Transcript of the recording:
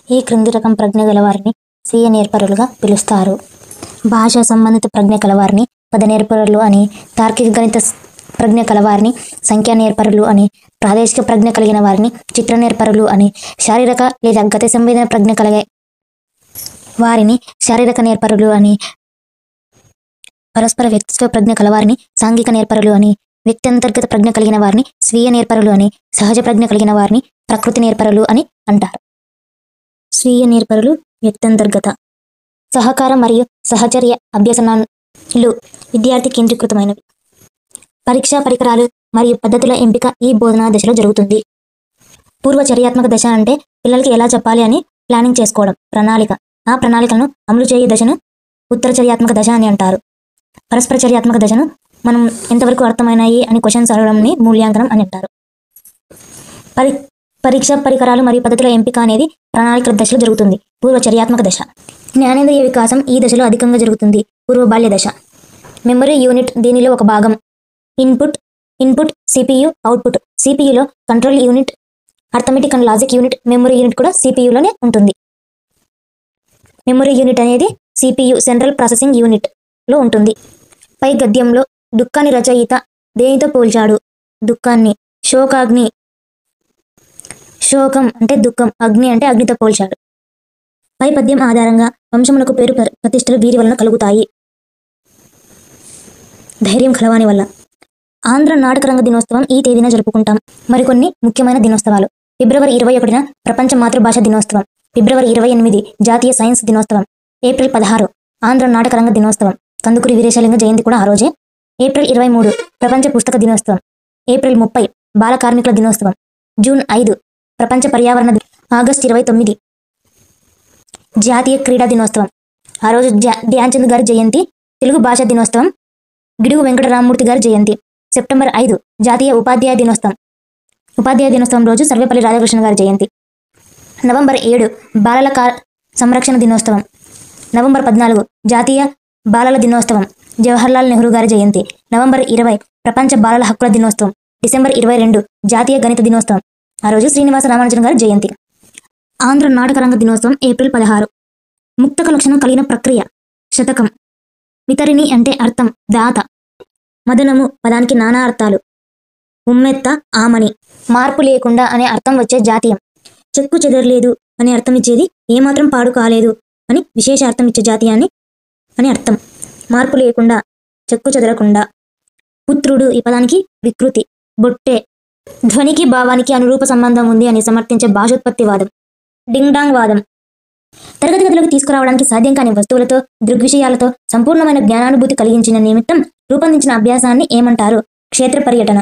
ఈ క్రింది రకం ప్రజ్ఞ గలవారిని స్వీయ నేర్పరులుగా పిలుస్తారు. భాషా సంబంధిత ప్రజ్ఞ కలవారిని పద నేర్పరులు అని, తార్కిక గణిత ప్రజ్ఞ కలవారిని సంఖ్యా నేర్పరులు అని, ప్రాదేశిక ప్రజ్ఞ కలిగిన వారిని చిత్ర నేర్పరులు అని, శారీరక లేదా గతి సంవేదన ప్రజ్ఞ కలిగే వారిని శారీరక నేర్పరులు అని, పరస్పర వ్యక్తిత్వ ప్రజ్ఞ కలవారిని సాంఘిక నేర్పరులు అని, వ్యక్తి అంతర్గత ప్రజ్ఞ కలిగిన వారిని స్వీయ నేర్పరులు అని, సహజ ప్రజ్ఞ కలిగిన వారిని ప్రకృతి నేర్పరులు అని అంటారు. స్వీయ నేర్పరులు వ్యక్తంతర్గత సహకారం మరియు సహచర్య అభ్యసనాలు విద్యార్థి కేంద్రీకృతమైనవి. పరీక్షా పరికరాలు మరియు పద్ధతుల ఎంపిక ఈ బోధనా దశలో జరుగుతుంది. పూర్వచర్యాత్మక దశ అంటే పిల్లలకి ఎలా చెప్పాలి అని ప్లానింగ్ చేసుకోవడం, ప్రణాళిక. ఆ ప్రణాళికలను అమలు చేయు దశను ఉత్తరచర్యాత్మక దశ అని అంటారు. పరస్పర చర్యాత్మక దశను మనం ఎంతవరకు అర్థమైనాయి అని క్వశ్చన్స్ అడగడంని మూల్యాంకనం అని అంటారు. పరీక్షా పరికరాలు మరియు పద్ధతుల ఎంపిక అనేది ప్రణాళికల దశలో జరుగుతుంది. పూర్వచర్యాత్మక దశ. జ్ఞానేంద్రియ వికాసం ఈ దశలో అధికంగా జరుగుతుంది. పూర్వ బాల్య దశ. మెమరీ యూనిట్ దీనిలో ఒక భాగం. Input CPU, output. సిపియులో control unit, arithmetic and logic unit. Memory unit కూడా సిపియులోనే ఉంటుంది. మెమరీ యూనిట్ అనేది సిపియు, సెంట్రల్ ప్రాసెసింగ్ యూనిట్ లో ఉంటుంది. పై గద్యంలో దుఃఖాన్ని రచయిత దేనితో పోల్చాడు? దుఃఖాన్ని శోకాగ్ని. శోకం అంటే దుఃఖం, అగ్ని అంటే అగ్నితో పోల్చాడు. పై పద్యం ఆధారంగా వంశమునకు పేరు ప్రతిష్టలు వీరి వలన కలుగుతాయి. ధైర్యం కలవాని వల్ల. ఆంధ్ర నాటక రంగ దినోత్సవం ఈ తేదీన జరుపుకుంటాం. మరికొన్ని ముఖ్యమైన దినోత్సవాలు. ఫిబ్రవరి 21న ప్రపంచ మాతృభాష దినోత్సవం. ఫిబ్రవరి 28 జాతీయ సైన్స్ దినోత్సవం. ఏప్రిల్ 16 ఆంధ్ర నాటక రంగ దినోత్సవం. కందుకూరి వీరేశలింగ జయంతి కూడా ఆ రోజే. ఏప్రిల్ 23 ప్రపంచ పుస్తక దినోత్సవం. ఏప్రిల్ 30 బాల కార్మికుల దినోత్సవం. జూన్ 5 ప్రపంచ పర్యావరణ. ఆగస్టు 29 జాతీయ క్రీడా దినోత్సవం. ఆ రోజు ధ్యాన్ చంద్ గారి జయంతి. తెలుగు భాషా దినోత్సవం. గిడుగు వెంకటరామమూర్తి గారి జయంతి. సెప్టెంబర్ 5 జాతీయ ఉపాధ్యాయ దినోత్సవం. ఉపాధ్యాయ దినోత్సవం రోజు సర్వేపల్లి రాధాకృష్ణ గారి జయంతి. నవంబర్ 7 బాలల సంరక్షణ దినోత్సవం. నవంబర్ 14 జాతీయ బాలల దినోత్సవం. జవహర్లాల్ నెహ్రూ గారి జయంతి. నవంబర్ 20 ప్రపంచ బాలల హక్కుల దినోత్సవం. డిసెంబర్ 22 జాతీయ గణిత దినోత్సవం. ఆ రోజు శ్రీనివాస రామానుజన్ గారి జయంతి. ఆంధ్ర నాటక రంగ దినోత్సవం ఏప్రిల్ 16. ముక్తక లక్షణం కలిగిన ప్రక్రియ. శతకం. వితరిణి అంటే అర్థం, దాత. మదనము పదానికి నానా అర్థాలు. ఉమ్మెత్త, ఆమని. మార్పు లేకుండా అనే అర్థం వచ్చే జాతీయం. చెక్కు చెదరలేదు అనే అర్థం ఇచ్చేది ఏమాత్రం పాడు కాలేదు అని విశేష అర్థం ఇచ్చే జాతీయాన్ని అని అర్థం. మార్పు లేకుండా, చెక్కు చెదరకుండా. పుత్రుడు ఈ పదానికి వికృతి. బొట్టె. ధ్వనికి భావానికి అనురూప సంబంధం ఉంది అని సమర్థించే భాషోత్పత్తివాదం. డింగ్డాంగ్ వాదం. తరగతి గదిలోకి తీసుకురావడానికి సాధ్యం కాని వస్తువులతో, దృగ్విషయాలతో సంపూర్ణమైన జ్ఞానానుభూతి కలిగించిన నిమిత్తం రూపొందించిన అభ్యాసాన్ని ఏమంటారు? క్షేత్ర పర్యటన.